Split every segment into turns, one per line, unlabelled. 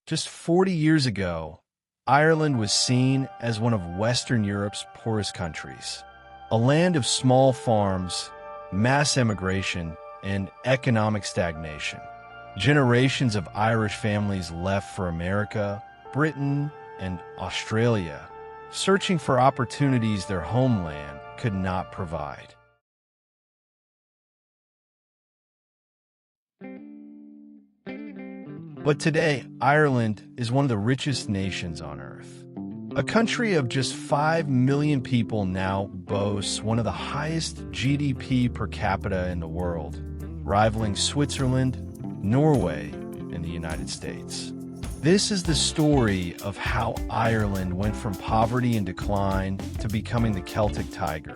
Just 40 years ago, Ireland was seen as one of Western Europe's poorest countries. A land of small farms, mass emigration, and economic stagnation. Generations of Irish families left for America, Britain, and Australia, searching for opportunities their homeland could not provide. But today, Ireland is one of the richest nations on earth. A country of just 5 million people now boasts one of the highest GDP per capita in the world, rivaling Switzerland, Norway, and the United States. This is the story of how Ireland went from poverty and decline to becoming the Celtic Tiger,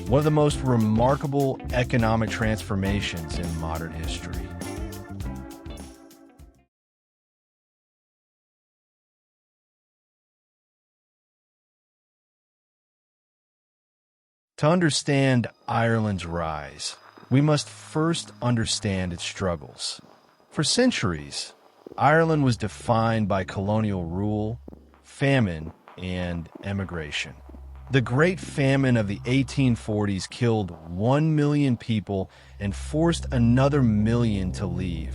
one of the most remarkable economic transformations in modern history. To understand Ireland's rise, we must first understand its struggles. For centuries, Ireland was defined by colonial rule, famine, and emigration. The Great Famine of the 1840s killed 1 million people and forced another million to leave,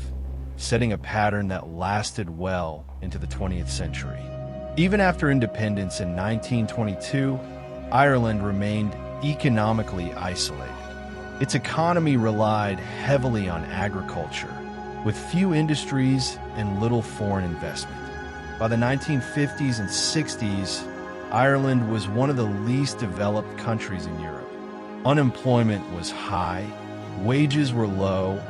setting a pattern that lasted well into the 20th century. Even after independence in 1922, Ireland remained economically isolated. Its economy relied heavily on agriculture, with few industries and little foreign investment. By the 1950s and 60s, Ireland was one of the least developed countries in Europe. Unemployment was high, wages were low,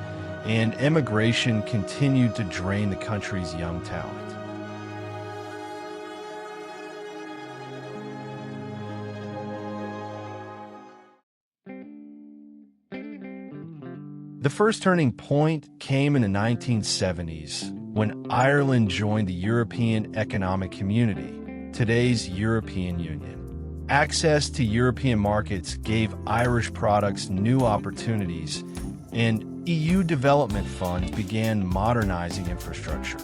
and emigration continued to drain the country's young talent. The first turning point came in the 1970s when Ireland joined the European Economic Community, today's European Union. Access to European markets gave Irish products new opportunities, and EU development funds began modernizing infrastructure.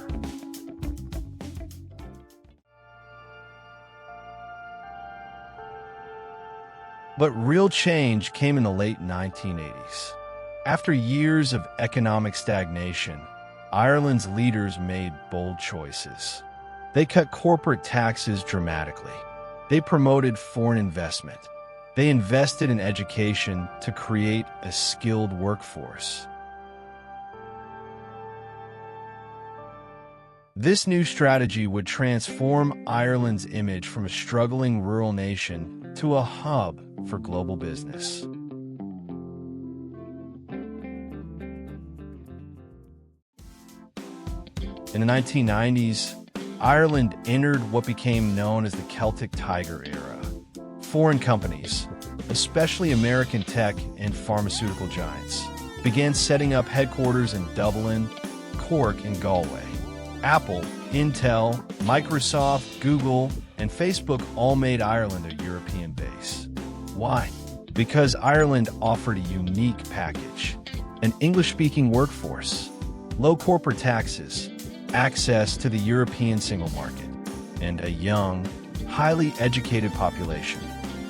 But real change came in the late 1980s. After years of economic stagnation, Ireland's leaders made bold choices. They cut corporate taxes dramatically. They promoted foreign investment. They invested in education to create a skilled workforce. This new strategy would transform Ireland's image from a struggling rural nation to a hub for global business. In the 1990s, Ireland entered what became known as the Celtic Tiger era. Foreign companies, especially American tech and pharmaceutical giants, began setting up headquarters in Dublin, Cork, and Galway. Apple, Intel, Microsoft, Google, and Facebook all made Ireland a European base. Why? Because Ireland offered a unique package: an English-speaking workforce, low corporate taxes, access to the European single market, and a young, highly educated population.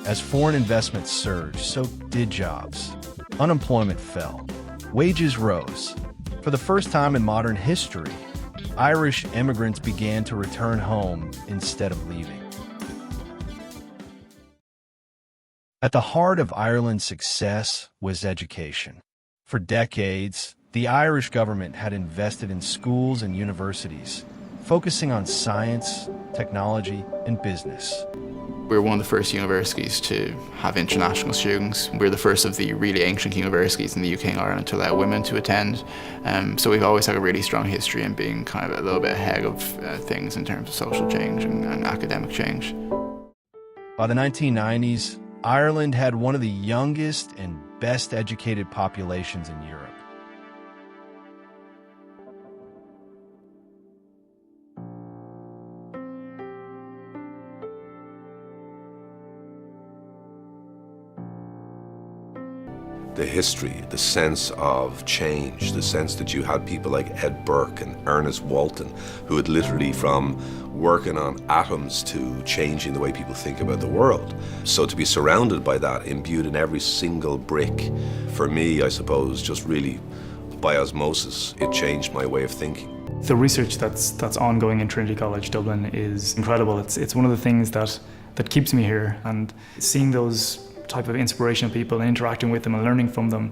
As foreign investments surged, so did jobs. Unemployment fell. Wages rose. For the first time in modern history, Irish immigrants began to return home instead of leaving. At the heart of Ireland's success was education. For decades, the Irish government had invested in schools and universities, focusing on science, technology, and business.
We were one of the first universities to have international students. We're the first of the really ancient universities in the UK and Ireland to allow women to attend. So we've always had a really strong history in being kind of a little bit ahead of things in terms of social change and academic change.
By the 1990s, Ireland had one of the youngest and best educated populations in Europe.
the history, the sense of change, the sense that you had people like Ed Burke and Ernest Walton, who had literally from working on atoms to changing the way people think about the world. So to be surrounded by that, imbued in every single brick, for me, I suppose, just really by osmosis, it changed my way of thinking.
The research that's ongoing in Trinity College Dublin is incredible. It's one of the things that keeps me here, and seeing those type of inspirational people and interacting with them and learning from them,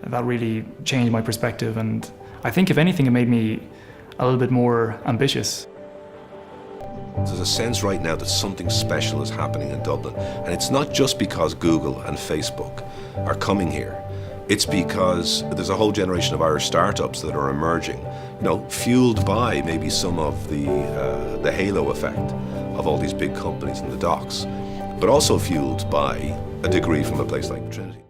that really changed my perspective, and I think if anything it made me a little bit more ambitious.
There's a sense right now that something special is happening in Dublin, and it's not just because Google and Facebook are coming here. It's because there's a whole generation of Irish startups that are emerging, fueled by maybe some of the halo effect of all these big companies in the docks, but also fueled by a degree from a place like Trinity.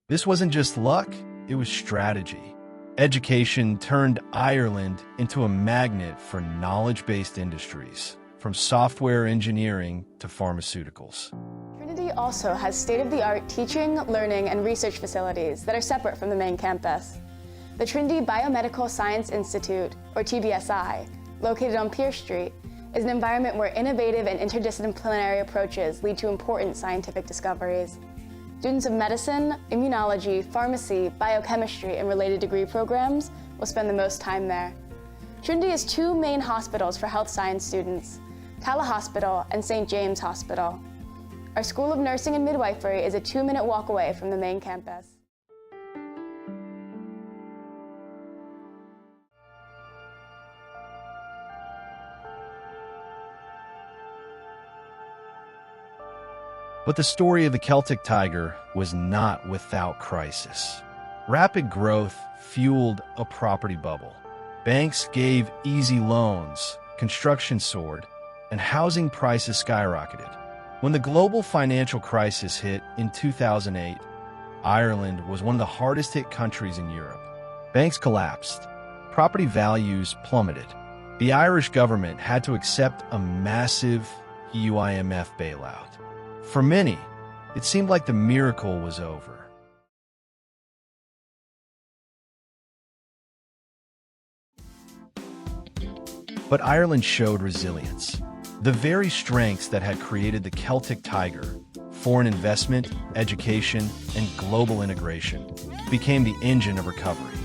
This wasn't just luck, it was strategy. Education turned Ireland into a magnet for knowledge-based industries, from software engineering to pharmaceuticals.
Trinity also has state-of-the-art teaching, learning, and research facilities that are separate from the main campus. The Trinity Biomedical Science Institute, or TBSI, located on Pierce Street, is an environment where innovative and interdisciplinary approaches lead to important scientific discoveries. Students of medicine, immunology, pharmacy, biochemistry, and related degree programs will spend the most time there. Trinity has two main hospitals for health science students, Tala Hospital and St. James Hospital. Our School of Nursing and Midwifery is a 2-minute walk away from the main campus.
But the story of the Celtic Tiger was not without crisis. Rapid growth fueled a property bubble. Banks gave easy loans, construction soared, and housing prices skyrocketed. When the global financial crisis hit in 2008, Ireland was one of the hardest hit countries in Europe. Banks collapsed. Property values plummeted. The Irish government had to accept a massive EU-IMF bailout. For many, it seemed like the miracle was over. But Ireland showed resilience. The very strengths that had created the Celtic Tiger, foreign investment, education, and global integration, became the engine of recovery.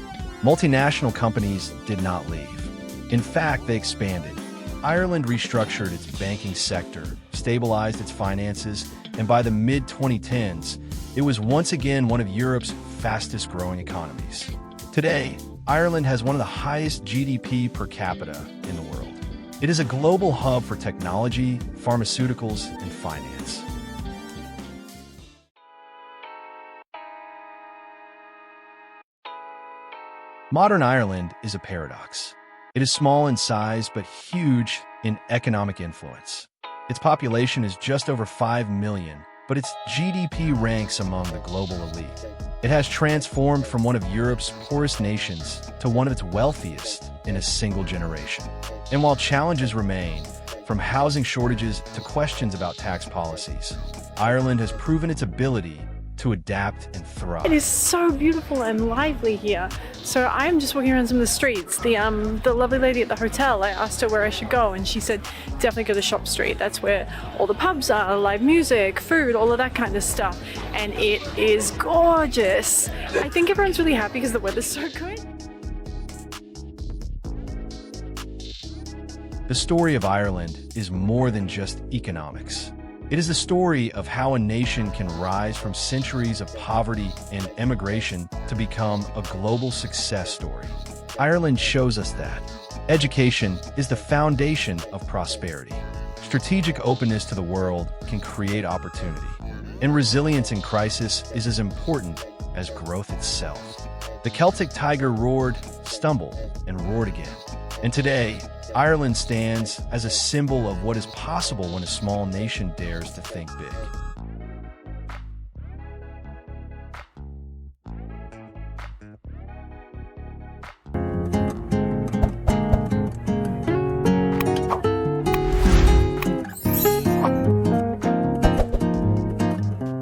Multinational companies did not leave. In fact, they expanded. Ireland restructured its banking sector, stabilized its finances, and by the mid-2010s, it was once again one of Europe's fastest-growing economies. Today, Ireland has one of the highest GDP per capita in the world. It is a global hub for technology, pharmaceuticals, and finance. Modern Ireland is a paradox. It is small in size, but huge in economic influence. Its population is just over 5 million, but its GDP ranks among the global elite. It has transformed from one of Europe's poorest nations to one of its wealthiest in a single generation. And while challenges remain, from housing shortages to questions about tax policies, Ireland has proven its ability to adapt and thrive.
It is so beautiful and lively here. So I'm just walking around some of the streets. The lovely lady at the hotel, I asked her where I should go, and she said, definitely go to Shop Street. That's where all the pubs are, live music, food, all of that kind of stuff. And it is gorgeous. I think everyone's really happy because the weather's so good.
The story of Ireland is more than just economics. It is the story of how a nation can rise from centuries of poverty and emigration to become a global success story. Ireland shows us that education is the foundation of prosperity. Strategic openness to the world can create opportunity. And resilience in crisis is as important as growth itself. The Celtic Tiger roared, stumbled, and roared again. And today, Ireland stands as a symbol of what is possible when a small nation dares to think big.